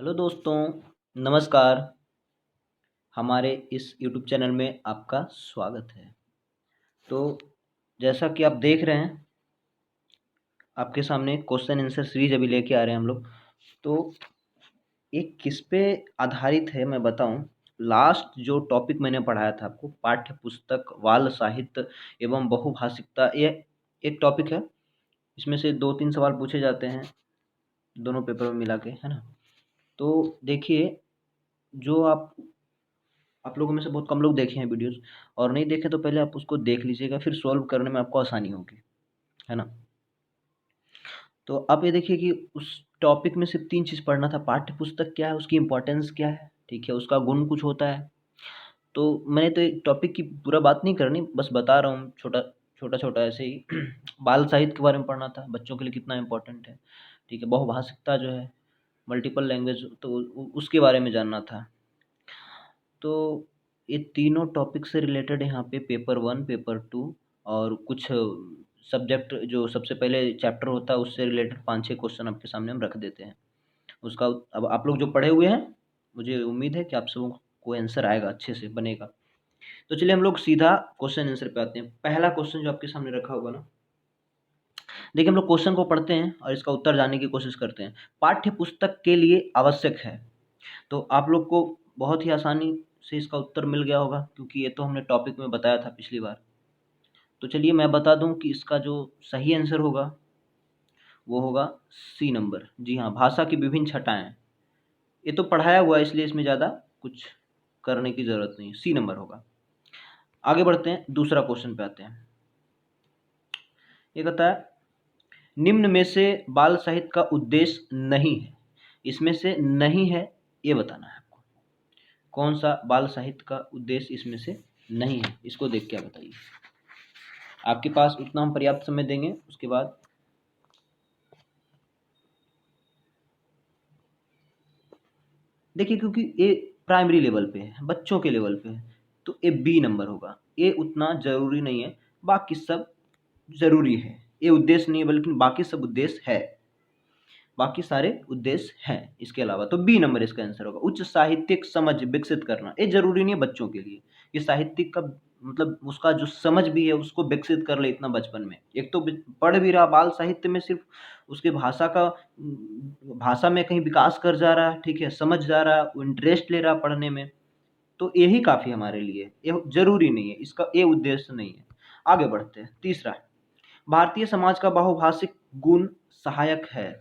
Hello दोस्तों, नमस्कार। हमारे इस यूट्यूब चैनल में आपका स्वागत है। तो जैसा कि आप देख रहे हैं, आपके सामने क्वेश्चन आंसर सीरीज अभी लेके आ रहे हैं हम लोग। तो एक किस पे आधारित है मैं बताऊं। लास्ट जो टॉपिक मैंने पढ़ाया था आपको, पाठ्य पुस्तक बाल साहित्य एवं बहुभाषिकता, ये एक टॉपिक है। इसमें से 2-3 सवाल पूछे जाते हैं दोनों पेपर में मिला के, है ना। तो देखिए, जो आप लोगों में से बहुत कम लोग देखे हैं वीडियोस, और नहीं देखे तो पहले आप उसको देख लीजिएगा, फिर सॉल्व करने में आपको आसानी होगी, है ना। तो आप ये देखिए कि उस टॉपिक में सिर्फ 3 चीज़ पढ़ना था। पाठ्य पुस्तक क्या है, उसकी इम्पोर्टेंस क्या है, ठीक है, उसका गुण कुछ होता है। तो मैंने तो एक टॉपिक की पूरा बात नहीं करनी, बस बता रहा हूँ छोटा छोटा छोटा ऐसे ही। बाल साहित्य के बारे में पढ़ना था, बच्चों के लिए कितना इम्पोर्टेंट है, ठीक है। बहुभाषिकता जो है, मल्टीपल लैंग्वेज, तो उसके बारे में जानना था। तो ये तीनों टॉपिक से रिलेटेड यहाँ पे पेपर 1, पेपर 2 और कुछ सब्जेक्ट जो सबसे पहले चैप्टर होता है उससे रिलेटेड 5-6 क्वेश्चन आपके सामने हम रख देते हैं। उसका अब आप लोग जो पढ़े हुए हैं, मुझे उम्मीद है कि आप सबों को आंसर आएगा, अच्छे से बनेगा। तो चलिए हम लोग सीधा क्वेश्चन आंसर पे आते हैं। पहला क्वेश्चन जो आपके सामने रखा होगा ना, देखिए हम लोग क्वेश्चन को पढ़ते हैं और इसका उत्तर जानने की कोशिश करते हैं। पाठ्य पुस्तक के लिए आवश्यक है, तो आप लोग को बहुत ही आसानी से इसका उत्तर मिल गया होगा, क्योंकि ये तो हमने टॉपिक में बताया था पिछली बार। तो चलिए मैं बता दूं कि इसका जो सही आंसर होगा वो होगा सी नंबर। जी हाँ, भाषा की विभिन्न छटाएं। ये तो पढ़ाया हुआ है, इसलिए इसमें ज़्यादा कुछ करने की ज़रूरत नहीं है, सी नंबर होगा। आगे बढ़ते हैं, दूसरा क्वेश्चन पे आते हैं। ये कहता है, निम्न में से बाल साहित्य का उद्देश्य नहीं है, इसमें से नहीं है, ये बताना है आपको। कौन सा बाल साहित्य का उद्देश्य इसमें से नहीं है, इसको देख के आप बताइए। आपके पास उतना हम पर्याप्त समय देंगे, उसके बाद देखिए, क्योंकि ये प्राइमरी लेवल पे है, बच्चों के लेवल पे है, तो ये बी नंबर होगा। ये उतना जरूरी नहीं है, बाकी सब जरूरी है। ये उद्देश्य नहीं है, बल्कि बाकी सब उद्देश्य है, बाकी सारे उद्देश्य हैं इसके अलावा। तो बी नंबर इसका आंसर होगा। उच्च साहित्यिक समझ विकसित करना, ये जरूरी नहीं है बच्चों के लिए। ये साहित्यिक का मतलब उसका जो समझ भी है उसको विकसित कर ले इतना बचपन में। एक तो पढ़ भी रहा बाल साहित्य में, सिर्फ उसके भाषा का भाषा में कहीं विकास कर जा रहा है, ठीक है, समझ जा रहा है, इंटरेस्ट ले रहा पढ़ने में, तो यही काफी हमारे लिए। ये जरूरी नहीं है, इसका ये उद्देश्य नहीं है। आगे बढ़ते हैं, तीसरा, भारतीय समाज का बहुभाषिक गुण सहायक है।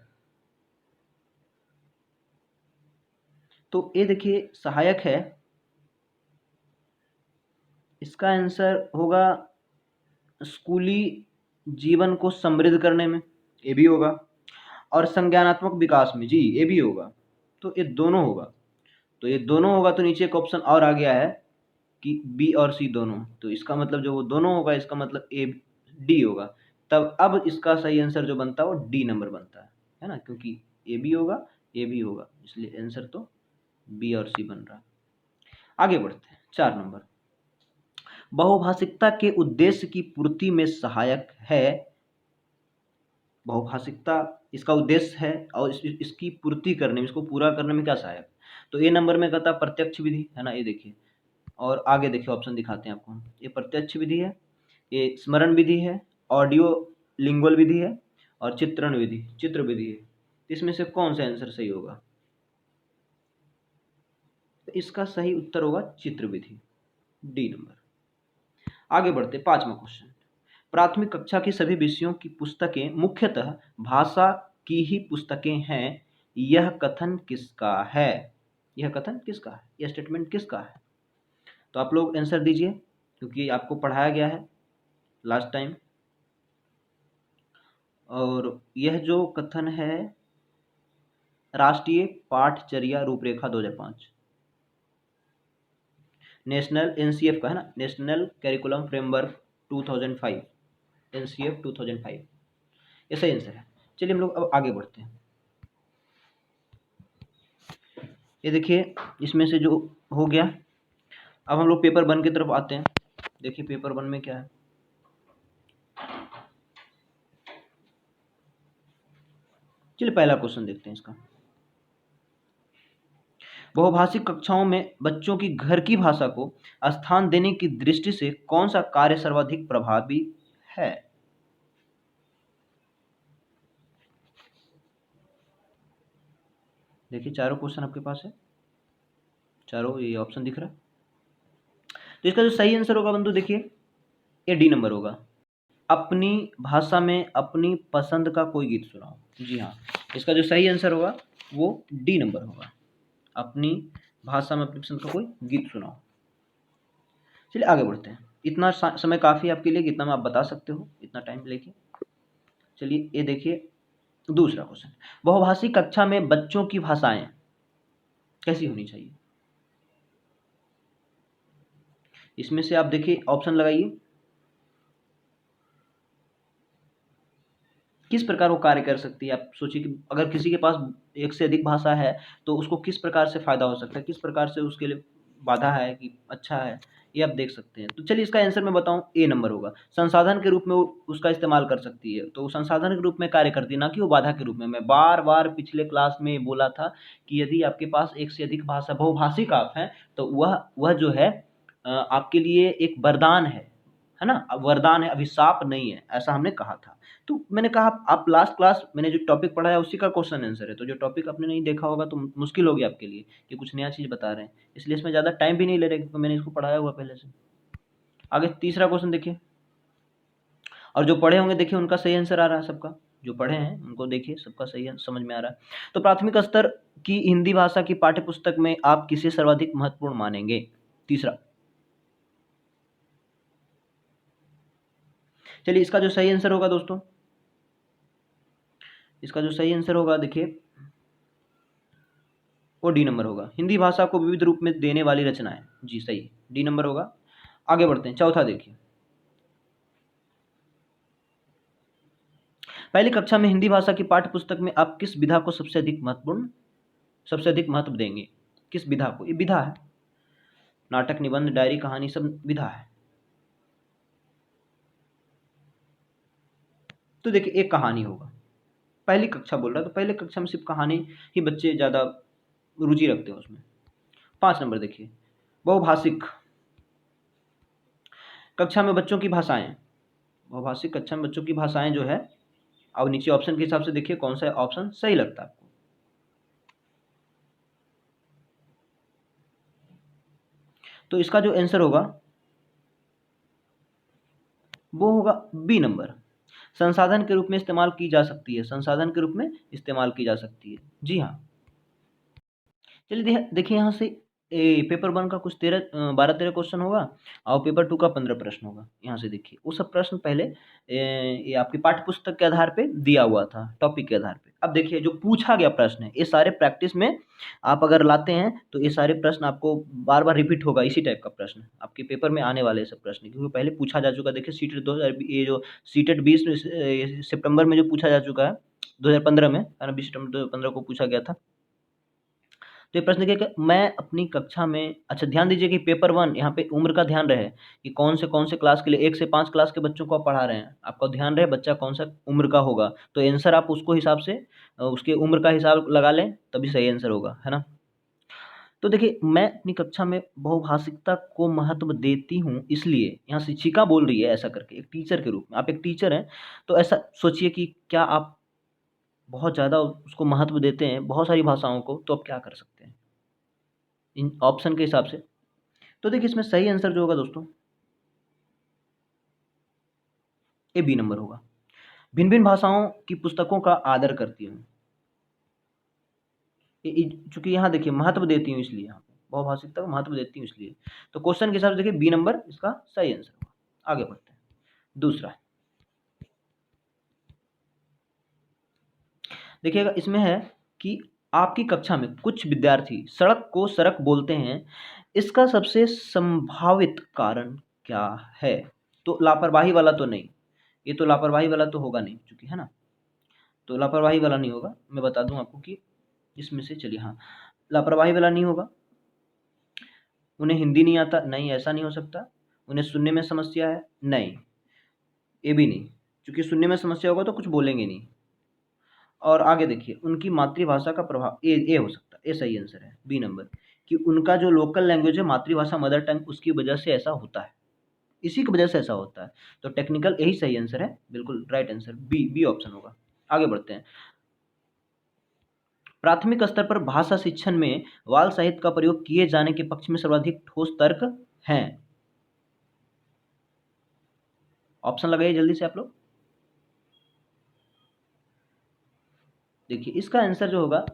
तो ये देखिए सहायक है, इसका आंसर होगा स्कूली जीवन को समृद्ध करने में, ये भी होगा, और संज्ञानात्मक विकास में, जी ये भी होगा। तो ये दोनों होगा, तो ये दोनों होगा। तो नीचे एक ऑप्शन और आ गया है कि बी और सी दोनों, तो इसका मतलब जो वो दोनों होगा, इसका मतलब ए डी होगा। तब अब इसका सही आंसर जो बनता है वो डी नंबर बनता है ना, क्योंकि ए भी होगा, ए भी होगा, इसलिए आंसर तो बी और सी बन रहा है। आगे बढ़ते हैं, 4 नंबर, बहुभाषिकता के उद्देश्य की पूर्ति में सहायक है। बहुभाषिकता इसका उद्देश्य है, और इसकी पूर्ति करने में, इसको पूरा करने में क्या सहायक। तो ए नंबर में कहता प्रत्यक्ष विधि, है ना, ये देखिए। और आगे देखिए ऑप्शन दिखाते हैं आपको, ये प्रत्यक्ष विधि है, ये स्मरण विधि है, ऑडियो लिंगुअल विधि है, और चित्रण विधि, चित्र विधि है। तो इसमें से कौन सा आंसर सही होगा। तो इसका सही उत्तर होगा चित्र विधि, डी नंबर। आगे बढ़ते, 5वां क्वेश्चन, प्राथमिक कक्षा की सभी विषयों की पुस्तकें मुख्यतः भाषा की ही पुस्तकें हैं, यह कथन किसका है। यह कथन किसका है, यह स्टेटमेंट किसका है। तो आप लोग आंसर दीजिए, क्योंकि आपको पढ़ाया गया है लास्ट टाइम। और यह जो कथन है, राष्ट्रीय पाठचर्या रूपरेखा 2005, नेशनल एनसीएफ का है ना, नेशनल करिकुलम फ्रेमवर्क 2005, एनसीएफ 2005, ये सही आंसर है। चलिए हम लोग अब आगे बढ़ते हैं। ये देखिए इसमें से जो हो गया, अब हम लोग पेपर 1 की तरफ आते हैं। देखिए पेपर 1 में क्या है। चलिए पहला क्वेश्चन देखते हैं इसका। बहुभाषिक कक्षाओं में बच्चों की घर की भाषा को स्थान देने की दृष्टि से कौन सा कार्य सर्वाधिक प्रभावी है? देखिए चारों क्वेश्चन आपके पास है, चारों ये ऑप्शन दिख रहा है। तो इसका जो सही आंसर होगा बंधु देखिए, ये डी नंबर होगा। अपनी भाषा में अपनी पसंद का कोई गीत सुनाओ। जी हाँ, इसका जो सही आंसर होगा वो डी नंबर होगा। अपनी भाषा में अपनी पसंद का कोई गीत सुनाओ। चलिए आगे बढ़ते हैं। इतना समय काफ़ी है आपके लिए, इतना में आप बता सकते हो इतना टाइम लेके। चलिए ये देखिए दूसरा क्वेश्चन, बहुभाषी कक्षा में बच्चों की भाषाएं कैसी होनी चाहिए? इसमें से आप देखिए ऑप्शन लगाइए, किस प्रकार वो कार्य कर सकती है। आप सोचिए कि अगर किसी के पास एक से अधिक भाषा है तो उसको किस प्रकार से फ़ायदा हो सकता है, किस प्रकार से उसके लिए बाधा है कि अच्छा है, ये आप देख सकते हैं। तो चलिए इसका आंसर मैं बताऊं, ए नंबर होगा। संसाधन के रूप में वो उसका इस्तेमाल कर सकती है, तो वो संसाधन के रूप में कार्य करती है, ना कि वो बाधा के रूप में। मैं बार बार पिछले क्लास में बोला था कि यदि आपके पास एक से अधिक भाषा बहुभाषिक आप हैं तो वह जो है आपके लिए एक वरदान है ना, वरदान है, अभिशाप नहीं है, ऐसा हमने कहा था। तो मैंने कहा आप लास्ट क्लास मैंने जो टॉपिक पढ़ाया उसी का क्वेश्चन आंसर है, तो जो टॉपिक आपने नहीं देखा होगा तो मुश्किल होगी आपके लिए कि कुछ नया चीज़ बता रहे हैं, इसलिए इसमें ज़्यादा टाइम भी नहीं ले रहे क्योंकि मैंने इसको पढ़ाया हुआ पहले से। आगे तीसरा क्वेश्चन देखिए, और जो पढ़े होंगे देखिए उनका सही आंसर आ रहा है सबका, जो पढ़े हैं उनको देखिए सबका सही समझ में आ रहा है। तो प्राथमिक स्तर की हिंदी भाषा की पाठ्य पुस्तक में आप किसे सर्वाधिक महत्वपूर्ण मानेंगे? तीसरा, चलिए इसका जो सही आंसर होगा दोस्तों, इसका जो सही आंसर होगा देखिए वो डी नंबर होगा। हिंदी भाषा को विविध रूप में देने वाली रचनाएं, जी सही, डी नंबर होगा। आगे बढ़ते हैं, चौथा देखिए, पहली कक्षा में हिंदी भाषा की पाठ्य पुस्तक में आप किस विधा को सबसे अधिक महत्व देंगे? किस विधा को? ये विधा है, नाटक, निबंध, डायरी, कहानी सब विधा है। तो देखिए एक कहानी होगा, पहली कक्षा बोल रहा है तो पहले कक्षा में सिर्फ कहानी ही बच्चे ज़्यादा रुचि रखते हैं उसमें। 5 नंबर देखिए, बहुभाषिक कक्षा में बच्चों की भाषाएं, बहुभाषिक कक्षा में बच्चों की भाषाएं जो है, अब नीचे ऑप्शन के हिसाब से देखिए कौन सा ऑप्शन सही लगता है आपको। तो इसका जो आंसर होगा वो होगा बी नंबर, संसाधन के रूप में इस्तेमाल की जा सकती है, संसाधन के रूप में इस्तेमाल की जा सकती है। जी हाँ, चलिए देखिए यहाँ से पेपर 1 का कुछ 12-13 क्वेश्चन होगा और पेपर 2 का 15 प्रश्न होगा। यहाँ से देखिए वो सब प्रश्न पहले ये आपकी पाठ्य पुस्तक के आधार पे दिया हुआ था, टॉपिक के आधार पे। अब देखिए जो पूछा गया प्रश्न है ये सारे प्रैक्टिस में आप अगर लाते हैं तो ये सारे प्रश्न आपको बार बार रिपीट होगा, इसी टाइप का प्रश्न आपके पेपर में आने वाले सब प्रश्न, क्योंकि पहले पूछा जा चुका। देखिए सीटेट 2000 ये जो सीटेट 20 सितंबर में जो पूछा जा चुका है 2015 में, है ना, 20 सितंबर 2015 को पूछा गया था। तो ये प्रश्न देखिए कि मैं अपनी कक्षा में, अच्छा ध्यान दीजिए कि पेपर 1 यहाँ पे उम्र का ध्यान रहे कि कौन से क्लास के लिए, 1 से 5 क्लास के बच्चों को आप पढ़ा रहे हैं, आपका ध्यान रहे बच्चा कौन सा उम्र का होगा, तो आंसर आप उसको हिसाब से उसके उम्र का हिसाब लगा लें तभी सही आंसर होगा, है ना। तो देखिए मैं अपनी कक्षा में बहुभाषिकता को महत्व देती हूँ, इसलिए यहाँ शिक्षिका बोल रही है ऐसा करके, एक टीचर के रूप में, आप एक टीचर हैं तो ऐसा सोचिए कि क्या आप बहुत ज़्यादा उसको महत्व देते हैं बहुत सारी भाषाओं को, तो आप क्या कर सकते हैं इन ऑप्शन के हिसाब से। तो देखिए इसमें सही आंसर जो होगा दोस्तों ये बी नंबर होगा। भिन्न भिन्न भाषाओं की पुस्तकों का आदर करती हूँ, चूंकि यहाँ देखिए महत्व देती हूँ इसलिए, यहाँ पे बहुभाषिकता को महत्व देती हूँ इसलिए, तो क्वेश्चन के हिसाब से देखिए बी नंबर इसका सही आंसर होगा। आगे बढ़ते हैं, दूसरा देखिएगा इसमें है कि आपकी कक्षा में कुछ विद्यार्थी सड़क को सड़क बोलते हैं, इसका सबसे संभावित कारण क्या है? तो लापरवाही वाला तो नहीं, ये तो लापरवाही वाला तो होगा नहीं चूंकि, है ना, तो लापरवाही वाला नहीं होगा। मैं बता दूं आपको कि इसमें से, चलिए हाँ, लापरवाही वाला नहीं होगा। उन्हें हिंदी नहीं आता, नहीं ऐसा नहीं हो सकता। उन्हें सुनने में समस्या है, नहीं ये भी नहीं, क्योंकि सुनने में समस्या होगा तो कुछ बोलेंगे नहीं। और आगे देखिए उनकी मातृभाषा का प्रभाव, ये हो सकता है, ये सही आंसर है, बी नंबर, कि उनका जो लोकल लैंग्वेज है, मातृभाषा, मदर टंग, उसकी वजह से ऐसा होता है, इसी की वजह से ऐसा होता है। तो टेक्निकल यही सही आंसर है, बिल्कुल राइट आंसर, बी ऑप्शन होगा। आगे बढ़ते हैं। प्राथमिक स्तर पर भाषा शिक्षण में बाल साहित्य का प्रयोग किए जाने के पक्ष में सर्वाधिक ठोस तर्क हैं। ऑप्शन लगाइए जल्दी से आप लोग। देखिए इसका आंसर जो होगा,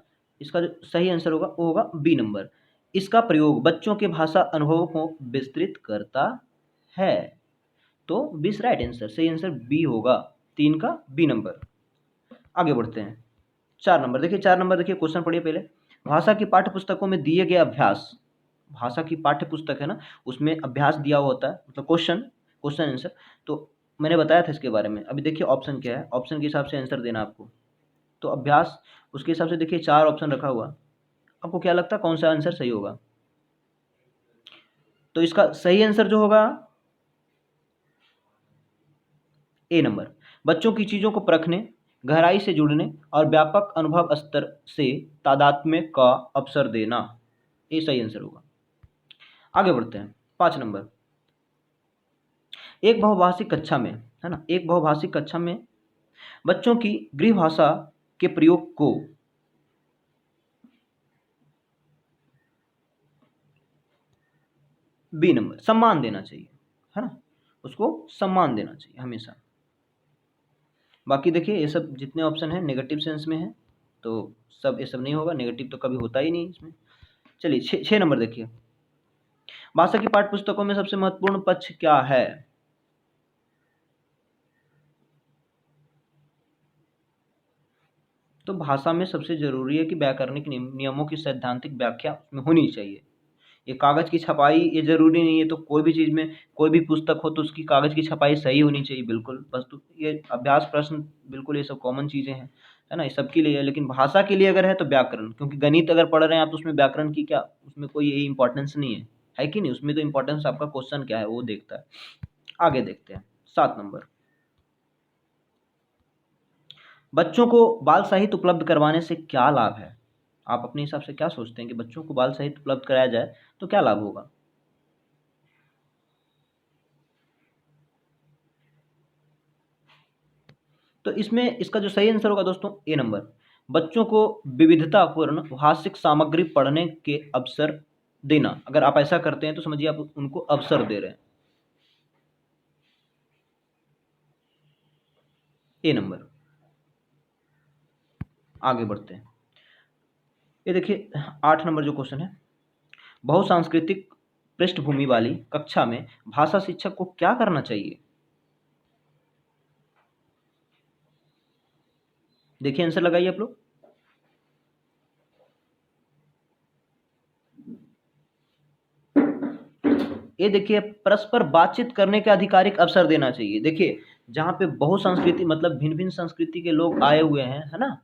इसका जो सही आंसर होगा वो होगा बी नंबर। इसका प्रयोग बच्चों के भाषा अनुभवों को विस्तृत करता है। तो 20 राइट आंसर, सही आंसर बी होगा, 3 का बी नंबर। आगे बढ़ते हैं। 4 नंबर देखिए, 4 नंबर देखिए, क्वेश्चन पढ़िए पहले। भाषा की पाठ्य पुस्तकों में दिए गए अभ्यास, भाषा की पाठ्य पुस्तक है ना, उसमें अभ्यास दिया हुआ होता है, मतलब क्वेश्चन, क्वेश्चन आंसर। तो मैंने बताया था इसके बारे में। अभी देखिए ऑप्शन क्या है, ऑप्शन के हिसाब से आंसर देना आपको। तो अभ्यास, उसके हिसाब से देखिए 4 ऑप्शन रखा हुआ। आपको क्या लगता है कौन सा आंसर सही होगा? तो इसका सही आंसर जो होगा ए नंबर, बच्चों की चीजों को परखने, गहराई से जुड़ने और व्यापक अनुभव स्तर से तादात्म्य का अवसर देना, ये सही आंसर होगा। आगे बढ़ते हैं। 5 नंबर, एक बहुभाषिक कक्षा में, है ना, एक बहुभाषिक कक्षा में बच्चों की गृह भाषा के प्रयोग को बी नंबर सम्मान देना चाहिए, है ना, उसको सम्मान देना चाहिए हमेशा। बाकी देखिए ये सब जितने ऑप्शन हैं नेगेटिव सेंस में है, तो सब ये सब नहीं होगा, नेगेटिव तो कभी होता ही नहीं इसमें। चलिए 6 नंबर देखिए, भाषा की पाठ्य पुस्तकों में सबसे महत्वपूर्ण पक्ष क्या है? तो भाषा में सबसे जरूरी है कि व्याकरणिक नियमों की सैद्धांतिक व्याख्या उसमें होनी चाहिए। ये कागज की छपाई ये जरूरी नहीं है, तो कोई भी चीज में, कोई भी पुस्तक हो तो उसकी कागज की छपाई सही होनी चाहिए बिल्कुल, बस। तो ये अभ्यास प्रश्न बिल्कुल ये सब कॉमन चीजें हैं, है ना, ये सबके लिए है। लेकिन भाषा के लिए अगर है तो व्याकरण, क्योंकि गणित अगर पढ़ रहे हैं आप तो उसमें व्याकरण की क्या, उसमें कोई यही इंपॉर्टेंस नहीं है कि नहीं? उसमें तो इंपॉर्टेंस आपका क्वेश्चन क्या है वो देखता है। आगे देखते हैं। 7 नंबर, बच्चों को बाल साहित्य उपलब्ध करवाने से क्या लाभ है? आप अपने हिसाब से क्या सोचते हैं कि बच्चों को बाल साहित्य उपलब्ध कराया जाए तो क्या लाभ होगा? तो इसमें इसका जो सही आंसर होगा दोस्तों ए नंबर, बच्चों को विविधतापूर्ण भाषिक सामग्री पढ़ने के अवसर देना। अगर आप ऐसा करते हैं तो समझिए आप उनको अवसर दे रहे हैं, ए नंबर। आगे बढ़ते हैं। ये देखिए 8 नंबर जो क्वेश्चन है, बहुसांस्कृतिक पृष्ठभूमि वाली कक्षा में भाषा शिक्षक को क्या करना चाहिए? देखिए आंसर लगाइए आप लोग। ये देखिए परस्पर बातचीत करने का आधिकारिक अवसर देना चाहिए। देखिए जहाँ पे बहुसंस्कृति मतलब भिन्न भिन्न संस्कृति के लोग आए हुए हैं, है ना,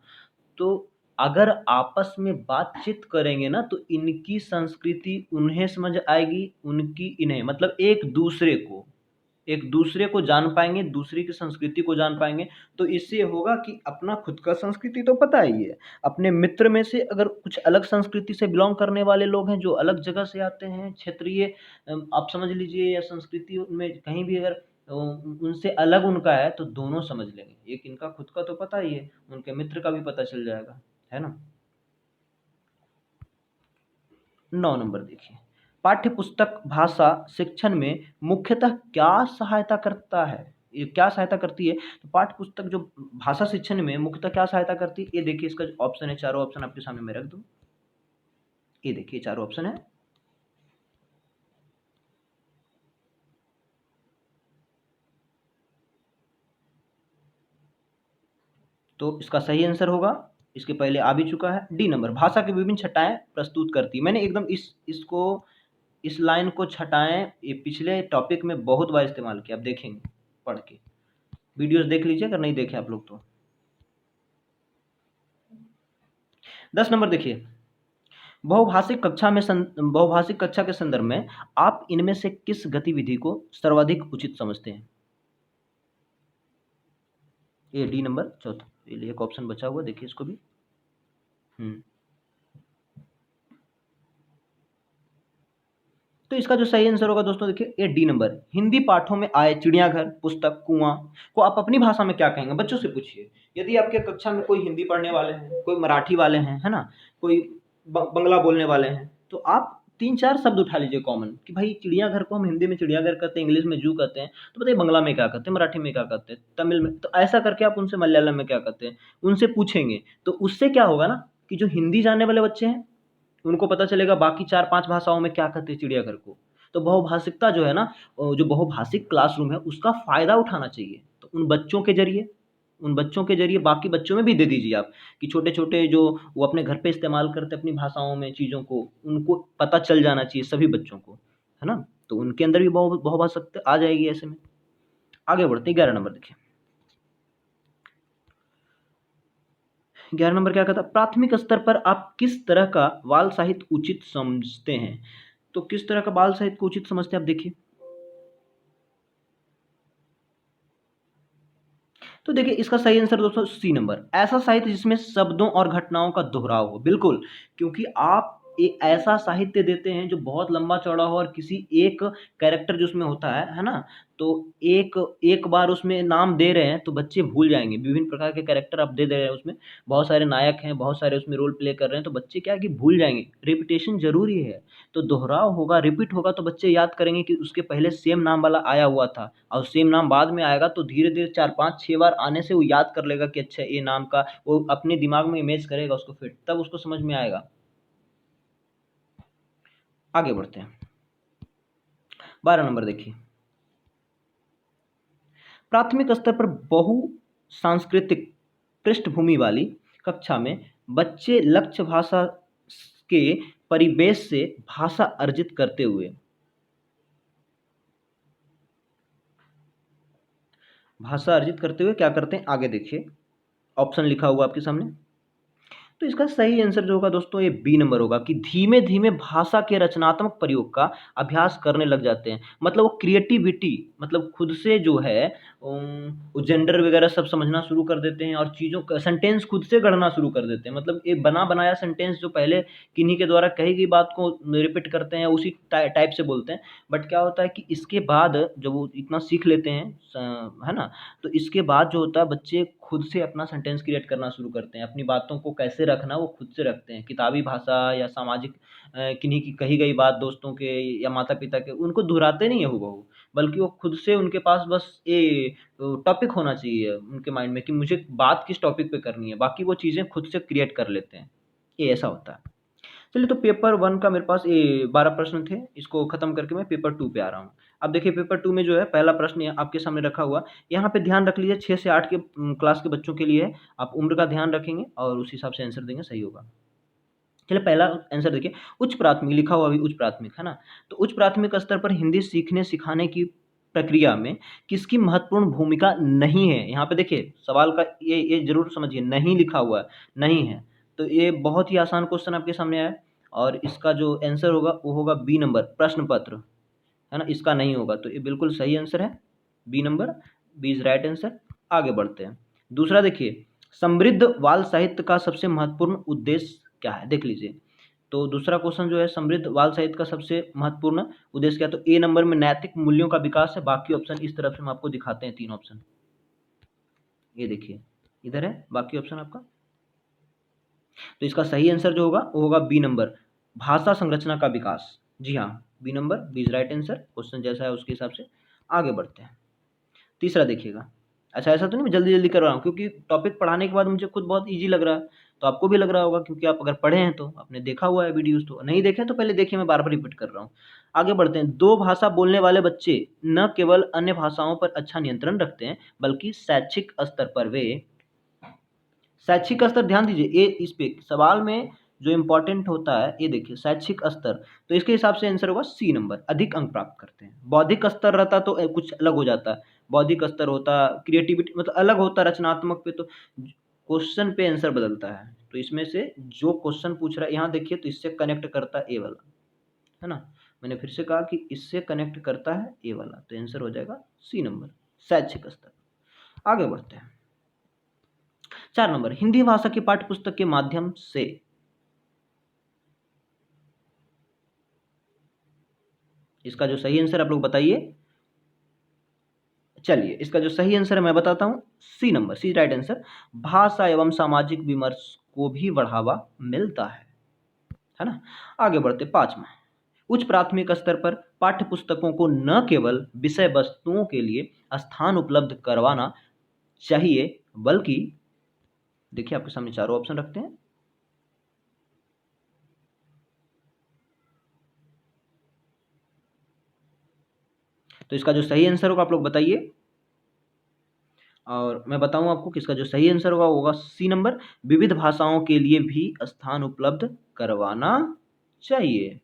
तो अगर आपस में बातचीत करेंगे ना तो इनकी संस्कृति उन्हें समझ आएगी, उनकी इन्हें, मतलब एक दूसरे को जान पाएंगे, दूसरे की संस्कृति को जान पाएंगे। तो इससे होगा कि अपना खुद का संस्कृति तो पता ही है, अपने मित्र में से अगर कुछ अलग संस्कृति से बिलोंग करने वाले लोग हैं जो अलग जगह से आते हैं, क्षेत्रीय आप समझ लीजिए, या संस्कृति में कहीं भी अगर उनसे अलग उनका है तो दोनों समझ लेंगे। एक इनका खुद का तो पता ही है, उनके मित्र का भी पता चल जाएगा, है ना। 9 नंबर देखिए, पाठ्य पुस्तक भाषा शिक्षण में मुख्यतः क्या सहायता करता है? ये क्या सहायता करती है? तो पाठ्य पुस्तक जो भाषा शिक्षण में मुख्यतः क्या सहायता करती है, ये देखिए इसका जो ऑप्शन है, चारों ऑप्शन आपके सामने मैं रख दूं। ये देखिए चारों ऑप्शन है। तो इसका सही आंसर होगा, इसके पहले आ भी चुका है, डी नंबर, भाषा की विभिन्न छटाएं प्रस्तुत करती है। मैंने एकदम इसको इस लाइन को छटाएं ये पिछले टॉपिक में बहुत बार इस्तेमाल किया, आप देखेंगे पढ़ के, वीडियोस देख लीजिए अगर नहीं देखे आप लोग तो। 10 नंबर देखिए, बहुभाषिक कक्षा के संदर्भ में आप इनमें से किस गतिविधि को सर्वाधिक उचित समझते हैं? ये डी नंबर चौथा, ये एक ऑप्शन बचा हुआ, देखिए इसको भी। हम्म तो इसका जो सही आंसर होगा दोस्तों, देखिए ये डी नंबर, हिंदी पाठों में आए चिड़ियाघर, पुस्तक, कुआं को आप अपनी भाषा में क्या कहेंगे? बच्चों से पूछिए। यदि आपके कक्षा में कोई हिंदी पढ़ने वाले हैं, कोई मराठी वाले हैं, है ना, कोई बंगला बोलने वाले हैं, तो आप 3-4 शब्द उठा लीजिए कॉमन कि भाई चिड़ियाघर को हम हिंदी में चिड़ियाघर कहते हैं, इंग्लिश में जू कहते हैं, तो बताइए बंगला में क्या कहते हैं, मराठी में क्या कहते हैं, तमिल में, तो ऐसा करके आप उनसे मलयालम में क्या कहते हैं उनसे पूछेंगे। तो उससे क्या होगा ना कि जो हिंदी जानने वाले बच्चे हैं उनको पता चलेगा बाकी 4-5 भाषाओं में क्या कहते हैं चिड़ियाघर को। तो बहुभाषिकता जो है ना, जो बहुभाषिक क्लासरूम है उसका फ़ायदा उठाना चाहिए। तो उन बच्चों के ज़रिए बाकी बच्चों में भी दे दीजिए आप कि छोटे-छोटे जो वो अपने घर पे इस्तेमाल करते हैं अपनी भाषाओं में चीज़ों को, उनको पता चल जाना चाहिए सभी बच्चों को, है ना? तो उनके अंदर भी बहुभाषिकता आ जाएगी ऐसे में। आगे बढ़ते हैं 11 नंबर देखिए। 11 नंबर क्या कहता है? प्राथमिक स्तर पर आप किस तरह का बाल साहित्य उचित समझते हैं? तो किस तरह का बाल साहित्य को उचित समझते हैं आप देखिए। तो देखिए इसका सही आंसर दोस्तों सी नंबर, ऐसा साहित्य जिसमें शब्दों और घटनाओं का दोहराव हो। बिल्कुल, क्योंकि आप ऐसा साहित्य देते हैं जो बहुत लंबा चौड़ा हो और किसी एक कैरेक्टर जो उसमें होता है ना, तो एक एक बार उसमें नाम दे रहे हैं तो बच्चे भूल जाएंगे। विभिन्न प्रकार के कैरेक्टर आप दे रहे हैं उसमें, बहुत सारे नायक हैं, बहुत सारे उसमें रोल प्ले कर रहे हैं, तो बच्चे क्या है कि भूल जाएंगे। रिपीटेशन जरूरी है, तो दोहराव होगा, रिपीट होगा तो बच्चे याद करेंगे कि उसके पहले सेम नाम वाला आया हुआ था और सेम नाम बाद में आएगा, तो धीरे-धीरे 4-5-6 बार आने से वो याद कर लेगा कि अच्छा ये नाम का, वो अपने दिमाग में इमेज करेगा उसको फिट, तब उसको समझ में आएगा। आगे बढ़ते हैं। 12 नंबर देखिए। प्राथमिक स्तर पर बहुसांस्कृतिक पृष्ठभूमि वाली कक्षा में बच्चे लक्ष्य भाषा के परिवेश से भाषा अर्जित करते हुए क्या करते हैं आगे देखिए। ऑप्शन लिखा हुआ आपके सामने। तो इसका सही आंसर जो होगा दोस्तों ये बी नंबर होगा कि धीमे-धीमे भाषा के रचनात्मक प्रयोग का अभ्यास करने लग जाते हैं। मतलब वो क्रिएटिविटी, मतलब खुद से जो है वो जेंडर वगैरह सब समझना शुरू कर देते हैं और चीज़ों का सेंटेंस खुद से गढ़ना शुरू कर देते हैं। मतलब एक बना-बनाया सेंटेंस जो पहले किन्हीं के द्वारा कही गई बात को रिपीट करते हैं, उसी टाइप से बोलते हैं। बट क्या होता है कि इसके बाद जब वो इतना सीख लेते हैं है ना? तो इसके बाद जो होता है बच्चे खुद से अपना सेंटेंस क्रिएट करना शुरू करते हैं, अपनी बातों को कैसे रखना वो खुद से रखते हैं। किताबी भाषा या सामाजिक किन्हीं की कही गई बात दोस्तों के या माता-पिता के, उनको दोहराते नहीं है हूबहू, बल्कि वो खुद से उनके पास बस ये टॉपिक होना चाहिए उनके माइंड में कि मुझे बात किस टॉपिक पे करनी है, बाकी वो चीज़ें खुद से क्रिएट कर लेते हैं। ये ऐसा होता है। चलिए तो पेपर 1 का मेरे पास ये 12 प्रश्न थे, इसको खत्म करके मैं पेपर 2 पे आ रहा हूँ। अब देखिए पेपर 2 में जो है पहला प्रश्न ये आपके सामने रखा हुआ, यहाँ पे ध्यान रख लीजिए 6 से 8 के क्लास के बच्चों के लिए है, आप उम्र का ध्यान रखेंगे और उस हिसाब से आंसर देंगे सही होगा। चलिए पहला आंसर देखिए, उच्च प्राथमिक लिखा हुआ अभी उच्च प्राथमिक, है ना? तो उच्च प्राथमिक स्तर पर हिंदी सीखने-सिखाने की प्रक्रिया में किसकी महत्वपूर्ण भूमिका नहीं है? यहाँ पे देखिए सवाल का ये ज़रूर समझिए, नहीं लिखा हुआ है, नहीं है। तो ये बहुत ही आसान क्वेश्चन आपके सामने आया है और इसका जो आंसर होगा वो होगा बी नंबर, प्रश्न पत्र, है ना? इसका नहीं होगा, तो ये बिल्कुल सही आंसर है, B number, B is right answer. आगे बढ़ते हैं। दूसरा देखिए, समृद्ध बाल साहित्य का सबसे महत्वपूर्ण उद्देश्य क्या है? देख लीजिए। तो दूसरा क्वेश्चन जो है समृद्ध बाल साहित्य का सबसे महत्वपूर्ण उद्देश्य क्या है? तो ए नंबर में नैतिक मूल्यों का विकास है, बाकी ऑप्शन इस तरफ से हम आपको दिखाते हैं 3 ऑप्शन। ये देखिए, इधर है बाकी ऑप्शन आपका। तो इसका सही आंसर जो होगा वो होगा बी नंबर, भाषा संरचना का विकास। जी हाँ, B number, B is right answer, question जैसा है उसके हिसाब से। आगे बढ़ते हैं। तीसरा देखिएगा। अच्छा ऐसा तो नहीं मैं जल्दी-जल्दी कर रहा हूँ क्योंकि टॉपिक पढ़ाने के बाद मुझे खुद बहुत ईज़ी लग रहा है, तो आपको भी लग रहा होगा क्योंकि आप अगर पढ़े हैं तो, आपने देखा हुआ है वीडियोज़ तो, नहीं देखे तो पहले देखिए मैं बार-बार रिपीट कर रहा हूँ। आगे बढ़ते हैं, 2 भाषा बोलने वाले बच्चे न केवल अन्य भाषाओं पर अच्छा नियंत्रण रखते हैं, बल्कि शैक्षिक स्तर पर वे शैक्षिक स्तर ध्यान दीजिए, ये इस पे सवाल में जो इम्पोर्टेंट होता है, ये देखिए शैक्षिक स्तर, तो इसके हिसाब से आंसर होगा सी नंबर, अधिक अंक प्राप्त करते हैं। बौद्धिक स्तर रहता तो कुछ अलग हो जाता। बौद्धिक स्तर होता, क्रिएटिविटी मतलब अलग होता, रचनात्मक पे तो क्वेश्चन पे आंसर बदलता है। तो इसमें से जो क्वेश्चन पूछ रहा है यहाँ देखिए तो इससे कनेक्ट करता है ए वाला, है ना? मैंने फिर से कहा कि इससे कनेक्ट करता है ए वाला, तो आंसर हो जाएगा सी नंबर, शैक्षिक स्तर। आगे बढ़ते हैं। 4 नंबर, हिंदी भाषा की पाठ्यपुस्तक के माध्यम से इसका जो सही आंसर आप लोग बताइए। चलिए, इसका जो सही आंसर है मैं बताता हूं, सी नंबर, सी राइट आंसर। भाषा एवं सामाजिक विमर्श को भी बढ़ावा मिलता है ना। आगे बढ़ते, पांचवा, उच्च प्राथमिक स्तर पर पाठ्य पुस्तकों को न केवल विषय वस्तुओं के लिए स्थान उपलब्ध करवाना चाहिए, बल्कि देखिए आपके सामने चारों ऑप्शन रखते हैं। तो इसका जो सही आंसर होगा आप लोग बताइए, और मैं बताऊं आपको कि इसका जो सही आंसर होगा वो होगा सी नंबर, विविध भाषाओं के लिए भी स्थान उपलब्ध करवाना चाहिए।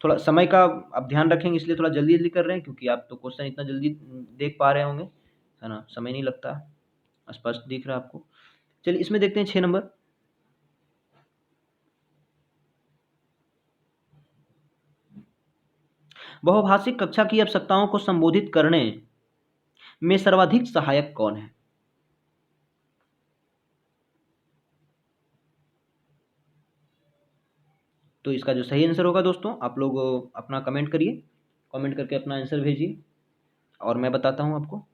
थोड़ा समय का आप ध्यान रखेंगे, इसलिए थोड़ा जल्दी जल्दी कर रहे हैं, क्योंकि आप तो क्वेश्चन इतना जल्दी देख पा रहे होंगे, है ना, समय नहीं लगता, स्पष्ट दिख रहा है आपको। चलिए इसमें देखते हैं 6 नंबर। बहुभाषिक कक्षा की आवश्यकताओं को संबोधित करने में सर्वाधिक सहायक कौन है? तो इसका जो सही आंसर होगा दोस्तों, आप लोग अपना कमेंट करिए, कमेंट करके अपना आंसर भेजिए, और मैं बताता हूं आपको।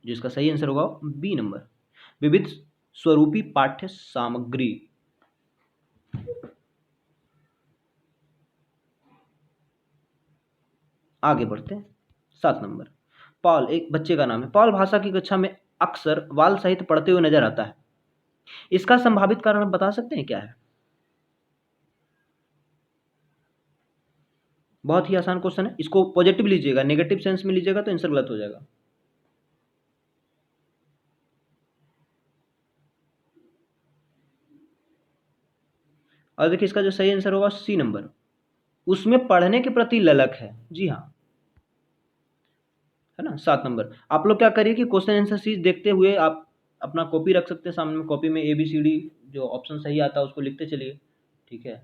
जिसका सही आंसर होगा बी नंबर, विविध स्वरूपी पाठ्य सामग्री। आगे बढ़ते हैं, 7 नंबर। पॉल, एक बच्चे का नाम है, पॉल भाषा की कक्षा में अक्सर बाल साहित्य पढ़ते हुए नजर आता है। इसका संभावित कारण आप बता सकते हैं क्या है? बहुत ही आसान क्वेश्चन है, इसको पॉजिटिव लीजिएगा, नेगेटिव सेंस में लीजिएगा तो आंसर गलत हो जाएगा। और देखिए इसका जो सही आंसर होगा सी नंबर, उसमें पढ़ने के प्रति ललक है। जी हाँ, है ना। 7 नंबर, आप लोग क्या करिए कि क्वेश्चन आंसर सीरीज देखते हुए आप अपना कॉपी रख सकते हैं सामने में, कॉपी में ABCD जो ऑप्शन सही आता है उसको लिखते चलिए, ठीक है।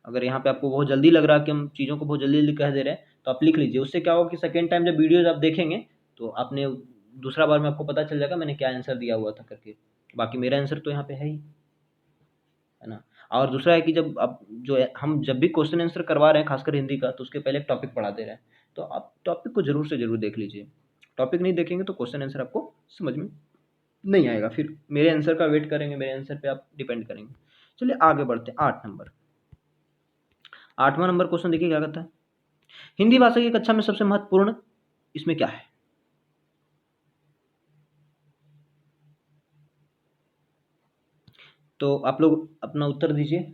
अगर यहाँ पे आपको बहुत जल्दी लग रहा है कि हम चीज़ों को बहुत जल्दी जल्दी कह दे रहे हैं, तो आप लिख लीजिए, उससे क्या होगा कि सेकेंड टाइम जब वीडियोज आप देखेंगे तो आपने दूसरा बार में आपको पता चल जाएगा मैंने क्या आंसर दिया हुआ था करके। बाकी मेरा आंसर तो यहाँ पे है ही, है ना। और दूसरा है कि जब आप जो है, हम जब भी क्वेश्चन आंसर करवा रहे हैं खासकर हिंदी का, तो उसके पहले एक टॉपिक पढ़ा दे रहे हैं, तो आप टॉपिक को जरूर से जरूर देख लीजिए। टॉपिक नहीं देखेंगे तो क्वेश्चन आंसर आपको समझ में नहीं आएगा, फिर मेरे आंसर का वेट करेंगे, मेरे आंसर पे आप डिपेंड करेंगे। चलिए आगे बढ़ते हैं, 8 नंबर। 8वां नंबर क्वेश्चन देखिए क्या कहता है, हिंदी भाषा की कक्षा में सबसे महत्वपूर्ण इसमें क्या है? तो आप लोग अपना उत्तर दीजिए।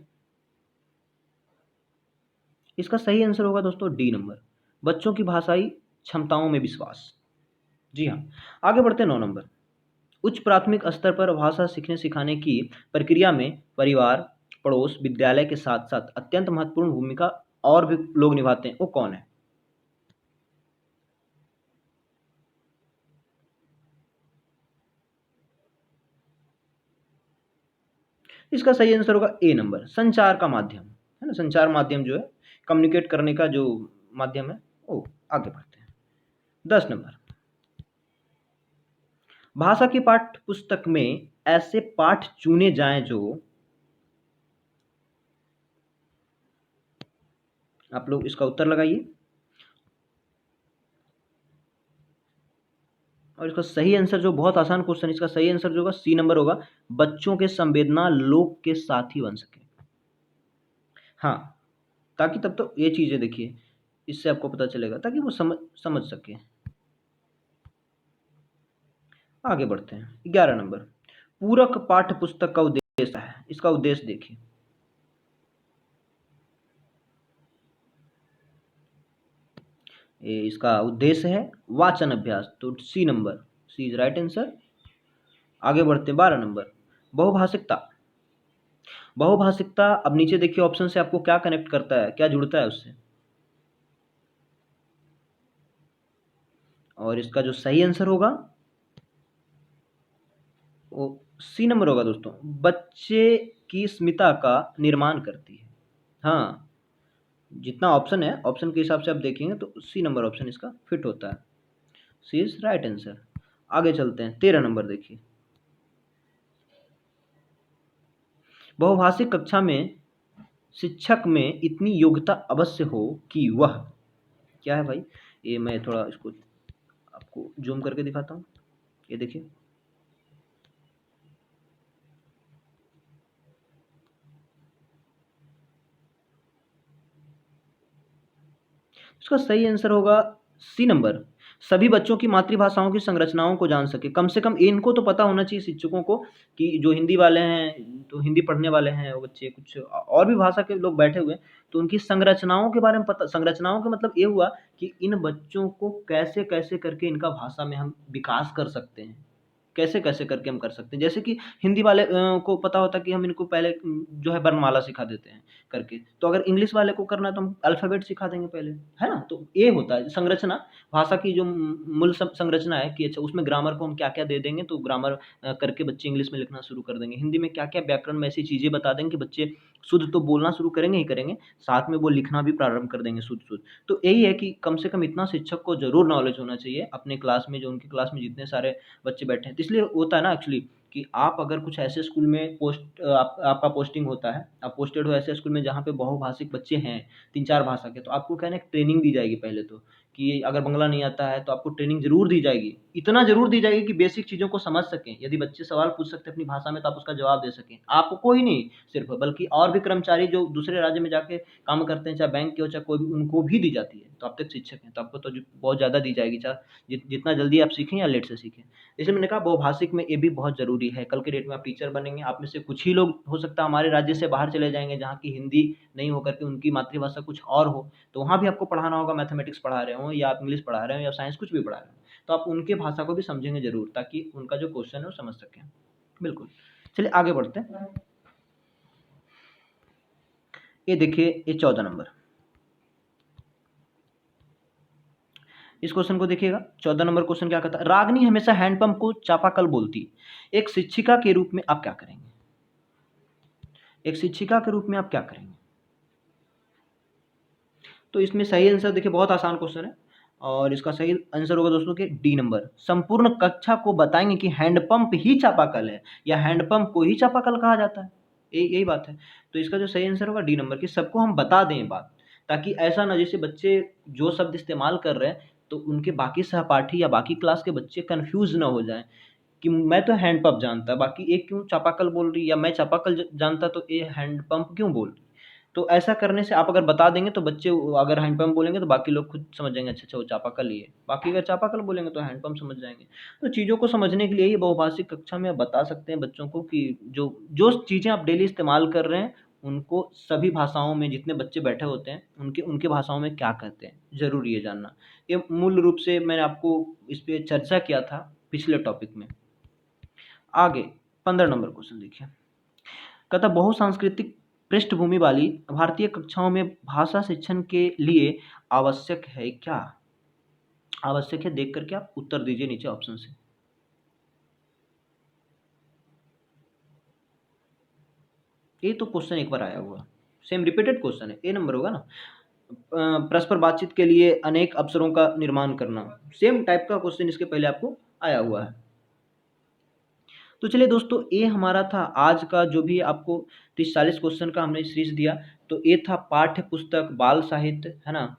इसका सही आंसर होगा दोस्तों डी नंबर, बच्चों की भाषाई क्षमताओं में विश्वास। जी हाँ। आगे बढ़ते हैं, 9 नंबर। उच्च प्राथमिक स्तर पर भाषा सीखने सिखाने की प्रक्रिया में परिवार, पड़ोस, विद्यालय के साथ साथ अत्यंत महत्वपूर्ण भूमिका और भी लोग निभाते हैं, वो कौन है? इसका सही आंसर होगा ए नंबर, संचार का माध्यम, है ना। संचार माध्यम जो है, कम्युनिकेट करने का जो माध्यम है वो। आगे बढ़ते हैं, 10 नंबर। भाषा की पाठ्य पुस्तक में ऐसे पाठ चुने जाएं जो, आप लोग इसका उत्तर लगाइए, और इसका सही आंसर जो बहुत आसान क्वेश्चन, इसका सही आंसर जो होगा सी नंबर होगा, बच्चों के संवेदना लोक के साथी बन सके। हाँ, ताकि तब तो ये चीजें देखिए, इससे आपको पता चलेगा ताकि वो समझ समझ सके। आगे बढ़ते हैं, 11 नंबर। पूरक पाठ्य पुस्तक का उद्देश्य है, इसका उद्देश्य देखिए। इसका उद्देश्य है वाचन अभ्यास, तो C number, C is right answer. आगे बढ़ते हैं, 12 नंबर। बहुभाषिकता, बहुभाषिकता अब नीचे देखिए ऑप्शन से आपको क्या कनेक्ट करता है, क्या जुड़ता है उससे, और इसका जो सही आंसर होगा वो सी नंबर होगा दोस्तों, बच्चे की स्मिता का निर्माण करती है। हाँ, जितना ऑप्शन है ऑप्शन के हिसाब से आप देखेंगे तो सी नंबर ऑप्शन इसका फिट होता है, सी इज राइट आंसर। आगे चलते हैं, 13 नंबर देखिए, बहुभाषिक कक्षा में शिक्षक में इतनी योग्यता अवश्य हो कि वह, क्या है भाई, ये मैं थोड़ा इसको आपको जूम करके दिखाता हूँ। ये देखिए, इसका सही आंसर होगा सी नंबर, सभी बच्चों की मातृभाषाओं की संरचनाओं को जान सके। कम से कम इनको तो पता होना चाहिए शिक्षकों को कि जो हिंदी वाले हैं, तो हिंदी पढ़ने वाले हैं वो बच्चे, कुछ और भी भाषा के लोग बैठे हुए हैं, तो उनकी संरचनाओं के बारे में पता, संरचनाओं का मतलब ये हुआ कि इन बच्चों को कैसे-कैसे करके इनका भाषा में हम विकास कर सकते हैं। कैसे-कैसे करके हम कर सकते हैं। जैसे कि हिंदी वाले को पता होता है कि हम इनको पहले जो है वर्णमाला सिखा देते हैं करके। तो अगर इंग्लिश वाले को करना है तो हम अल्फ़ाबेट सिखा देंगे पहले, है ना? तो ये होता है संरचना, भाषा की जो मूल संरचना है कि अच्छा उसमें ग्रामर को हम क्या-क्या दे देंगे तो ग्रामर करके बच्चे इंग्लिश में लिखना शुरू कर देंगे। हिंदी में क्या-क्या व्याकरण में ऐसी चीज़ें बता देंगे कि बच्चे शुद्ध तो बोलना शुरू करेंगे ही करेंगे, साथ में वो लिखना भी प्रारंभ कर देंगे शुद्ध-शुद्ध। तो यही है कि कम से कम इतना शिक्षक को ज़रूर नॉलेज होना चाहिए अपने क्लास में, जो उनकी क्लास में जितने सारे बच्चे बैठे हैं। तो इसलिए होता है ना एक्चुअली कि आप अगर कुछ ऐसे स्कूल में आपका पोस्टिंग होता है, आप पोस्टेड हो ऐसे स्कूल में जहाँ पे बहुभाषिक बच्चे हैं, 3-4 भाषा के, तो आपको क्या है ना एक ट्रेनिंग दी जाएगी पहले तो, कि अगर बंगला नहीं आता है तो आपको ट्रेनिंग ज़रूर दी जाएगी। इतना ज़रूर दी जाएगी कि बेसिक चीज़ों को समझ सकें। यदि बच्चे सवाल पूछ सकते हैं अपनी भाषा में तो आप उसका जवाब दे सकें। आपको ही नहीं सिर्फ़, बल्कि और भी कर्मचारी जो दूसरे राज्य में जाके काम करते हैं, चाहे बैंक के हो चाहे कोई भी, उनको भी दी जाती है। तो आप तो एक शिक्षक हैं, तो आपको तो बहुत ज़्यादा दी जाएगी, चाहे जितना जल्दी आप सीखें या लेट से सीखें। जैसे मैंने कहा बहुभाषिक में ये भी बहुत ज़रूरी है। कल के डेट में आप टीचर बनेंगे, आप में से कुछ ही लोग हो सकता है हमारे राज्य से बाहर चले जाएँगे जहाँ की हिंदी नहीं हो करके उनकी मातृभाषा कुछ और हो, तो वहाँ भी आपको पढ़ाना होगा, मैथमेटिक्स पढ़ा रहे हों या आप इंग्लिश पढ़ा रहे हों या साइंस कुछ भी पढ़ा रहे हों। तो आप उनके भाषा को भी समझेंगे ज़रूर ताकि उनका जो क्वेश्चन है वो समझ सकें। बिल्कुल। चलिए आगे बढ़ते हैं। ये देखिए, ये 14 नंबर, इस क्वेश्चन को देखिएगा। 14 नंबर क्वेश्चन क्या कहता है? रागिनी हमेशा हैंडपंप को चापाकल बोलती। एक शिक्षिका के रूप में आप क्या करेंगे? एक शिक्षिका के रूप में आप क्या करेंगे? तो इसमें सही आंसर देखिए, बहुत आसान क्वेश्चन है और इसका सही आंसर होगा दोस्तों कि डी नंबर। संपूर्ण कक्षा को बताएंगे कि हैंडपंप ही चापाकल है या हैंडपंप को ही चापाकल कहा जाता है। यही बात है। तो इसका जो सही आंसर होगा डी नंबर, कि सबको हम बता दें बात, ताकि ऐसा ना जैसे बच्चे जो शब्द इस्तेमाल कर रहे हैं तो उनके बाकी सहपाठी या बाकी क्लास के बच्चे कन्फ्यूज़ ना हो जाएँ कि मैं तो हैंडपंप जानता, बाकी ये क्यों चापाकल बोल रही है, या मैं चापाकल जानता तो ये हैंडपंप क्यों बोल रही। तो ऐसा करने से आप अगर बता देंगे तो बच्चे अगर हैंडपंप बोलेंगे तो बाकी लोग खुद समझ जाएंगे, अच्छा अच्छा वो चापाकल ही है। बाकी अगर चापाकल बोलेंगे तो हैंडपंप समझ जाएंगे। तो चीज़ों को समझने के लिए ही बहुभाषिक कक्षा में आप बता सकते हैं बच्चों को कि जो जो चीज़ें आप डेली इस्तेमाल कर रहे हैं उनको सभी भाषाओं में जितने बच्चे बैठे होते हैं उनके उनके भाषाओं में क्या कहते हैं, ज़रूरी है जानना। ये मूल रूप से मैंने आपको इस पे चर्चा किया था पिछले टॉपिक में। आगे 15 नंबर क्वेश्चन देखिए। कहता बहुसांस्कृतिक पृष्ठभूमि वाली भारतीय कक्षाओं में भाषा शिक्षण के लिए आवश्यक है क्या? आवश्यक है देख करके आप उत्तर दीजिए नीचे ऑप्शन से। ये तो क्वेश्चन एक बार आया हुआ, सेम रिपीटेड क्वेश्चन है, ए नंबर होगा ना। परस्पर बातचीत के लिए अनेक अवसरों का निर्माण करना, सेम टाइप का क्वेश्चन इसके पहले आपको आया हुआ है। तो चलिए दोस्तों, ये हमारा था आज का जो भी आपको 30-40 क्वेश्चन का हमने सीरीज दिया। तो ये था पाठ्य पुस्तक बाल साहित्य, है ना,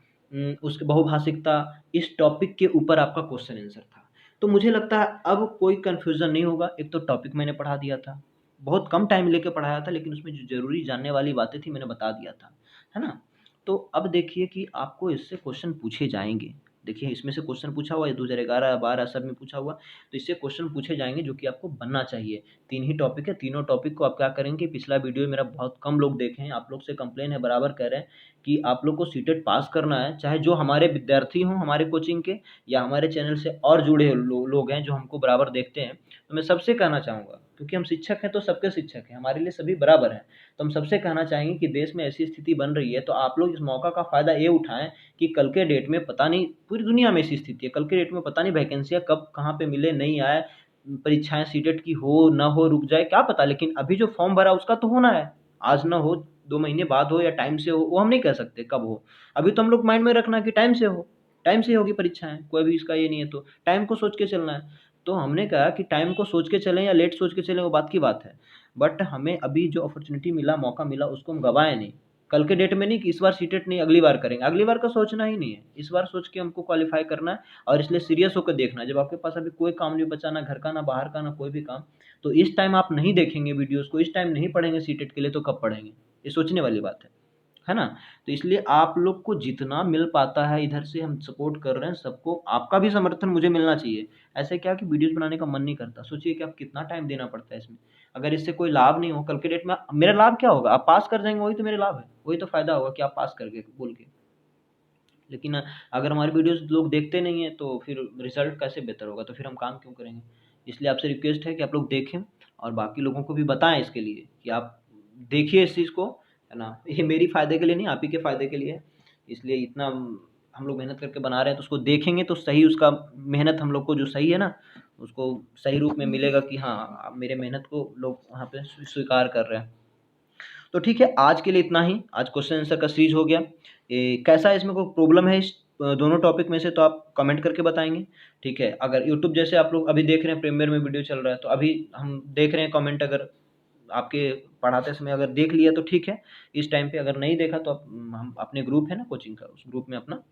उसके बहुभाषिकता, इस टॉपिक के ऊपर आपका क्वेश्चन आंसर था। तो मुझे लगता है अब कोई कन्फ्यूज़न नहीं होगा। एक तो टॉपिक मैंने पढ़ा दिया था, बहुत कम टाइम लेके पढ़ाया था, लेकिन उसमें जो ज़रूरी जानने वाली बातें थी मैंने बता दिया था, है ना। तो अब देखिए कि आपको इससे क्वेश्चन पूछे जाएंगे। देखिए इसमें से क्वेश्चन पूछा हुआ है, 2011-12 सब में पूछा हुआ। तो इससे क्वेश्चन पूछे जाएँगे जो कि आपको बनना चाहिए। 3 ही टॉपिक है, तीनों टॉपिक को आप क्या करेंगे, पिछला वीडियो मेरा बहुत कम लोग देखे हैं, आप लोग से कंप्लेन है बराबर कह रहे हैं कि आप लोग को सीटेट पास करना है, चाहे जो हमारे विद्यार्थी हों हमारे कोचिंग के या हमारे चैनल से और जुड़े लोग हैं जो हमको बराबर देखते हैं। तो मैं सबसे कहना चाहूँगा, क्योंकि हम शिक्षक हैं तो सबके शिक्षक हैं, हमारे लिए सभी बराबर हैं। तो हम सबसे कहना चाहेंगे कि देश में ऐसी स्थिति बन रही है तो आप लोग इस मौका का फ़ायदा ये उठाएँ कि कल के डेट में पता नहीं, पूरी दुनिया में ऐसी स्थिति है, कल के डेट में पता नहीं वैकेंसियाँ कब कहाँ पे मिले, नहीं आए, परीक्षाएँ सीटेट की हो, ना हो, रुक जाए, क्या पता, लेकिन अभी जो फॉर्म भरा उसका तो होना है। आज ना हो, 2 महीने बाद हो या टाइम से हो, वो हम नहीं कह सकते कब हो। अभी तो हम लोग माइंड में रखना कि टाइम से हो, टाइम से ही होगी परीक्षाएँ, कोई भी इसका ये नहीं है, तो टाइम को सोच के चलना है। तो हमने कहा कि टाइम को सोच के चलें या लेट सोच के चलें वो बात की बात है। बट हमें अभी जो अपॉर्च्युनिटी मिला, मौका मिला उसको हम गँवाएँ नहीं। कल के डेट में नहीं कि इस बार सीटेट नहीं अगली बार करेंगे, अगली बार का सोचना ही नहीं है, इस बार सोच के हमको क्वालिफाई करना है। और इसलिए सीरियस होकर देखना है, जब आपके पास अभी कोई काम नहीं बचा, ना घर का ना बाहर का ना कोई भी काम, तो इस टाइम आप नहीं देखेंगे वीडियोज़ को, इस टाइम नहीं पढ़ेंगे सीटेट के लिए, तो कब पढ़ेंगे? ये सोचने वाली बात है ना? तो इसलिए आप लोग को जितना मिल पाता है इधर से हम सपोर्ट कर रहे हैं सबको, आपका भी समर्थन मुझे मिलना चाहिए। ऐसे क्या कि वीडियोज़ बनाने का मन नहीं करता, सोचिए कि आप कितना टाइम देना पड़ता है इसमें। अगर इससे कोई लाभ नहीं हो, कल के डेट में मेरा लाभ क्या होगा? आप पास कर जाएँगे, वही तो मेरा लाभ है, वही तो फ़ायदा होगा कि आप पास कर गए बोल के। लेकिन अगर हमारी वीडियोज़ लोग देखते नहीं हैं, तो फिर रिज़ल्ट कैसे बेहतर होगा? तो फिर हम काम क्यों करेंगे? इसलिए आपसे रिक्वेस्ट है कि आप लोग देखें और बाकी लोगों को भी बताएँ इसके लिए कि आप देखिए इस चीज़ को, है ना? ये मेरी फ़ायदे के लिए नहीं, आप ही के फ़ायदे के लिए है। इसलिए इतना हम लोग मेहनत करके बना रहे हैं, तो उसको देखेंगे तो सही उसका मेहनत हम लोग को जो सही है ना, उसको सही रूप में मिलेगा कि हाँ, अब मेरे मेहनत को लोग वहाँ पे स्वीकार कर रहे हैं। तो ठीक है, आज के लिए इतना ही। आज क्वेश्चन आंसर का सीरीज़ हो गया। कैसा है, इसमें कोई प्रॉब्लम है इस दोनों टॉपिक में से, तो आप कमेंट करके बताएँगे, ठीक है? अगर यूट्यूब जैसे आप लोग अभी देख रहे हैं प्रीमियर में वीडियो चल रहा है, तो अभी हम देख रहे हैं कमेंट, अगर आपके पढ़ाते समय अगर देख लिया तो ठीक है। इस टाइम पे अगर नहीं देखा तो आप हम अपने ग्रुप है ना कोचिंग का, उस ग्रुप में अपना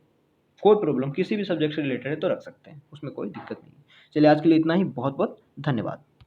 कोई प्रॉब्लम किसी भी सब्जेक्ट से रिलेटेड है तो रख सकते हैं, उसमें कोई दिक्कत नहीं है। चलिए आज के लिए इतना ही, बहुत-बहुत धन्यवाद।